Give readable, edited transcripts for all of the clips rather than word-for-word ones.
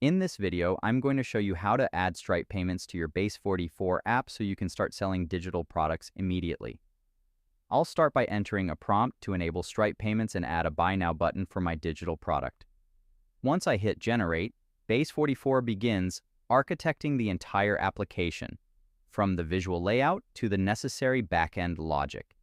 In this video, I'm going to show you how to add Stripe payments to your Base44 app so you can start selling digital products immediately. I'll start by entering a prompt to enable Stripe payments and add a Buy Now button for my digital product. Once I hit Generate, Base44 begins architecting the entire application, from the visual layout to the necessary backend logic.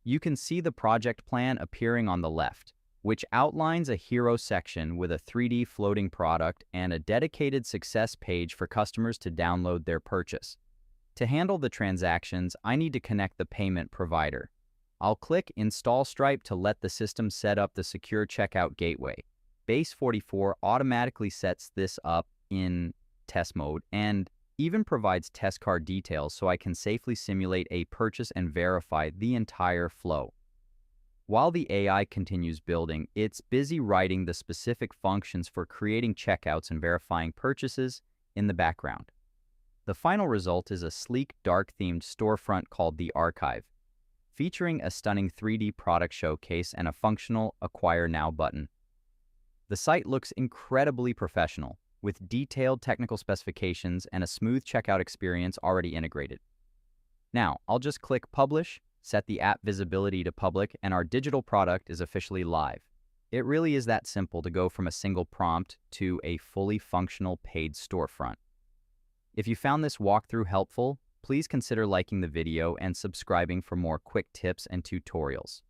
You can see the project plan appearing on the left, which outlines a hero section with a 3D floating product and a dedicated success page for customers to download their purchase. To handle the transactions, I need to connect the payment provider. I'll click Install Stripe to let the system set up the secure checkout gateway. Base44 automatically sets this up in test mode and even provides test card details so I can safely simulate a purchase and verify the entire flow. While the AI continues building, it's busy writing the specific functions for creating checkouts and verifying purchases in the background. The final result is a sleek, dark-themed storefront called the Archive, featuring a stunning 3D product showcase and a functional Acquire Now button. The site looks incredibly professional, with detailed technical specifications and a smooth checkout experience already integrated. Now, I'll just click Publish, set the app visibility to public, and our digital product is officially live. It really is that simple to go from a single prompt to a fully functional paid storefront. If you found this walkthrough helpful, please consider liking the video and subscribing for more quick tips and tutorials.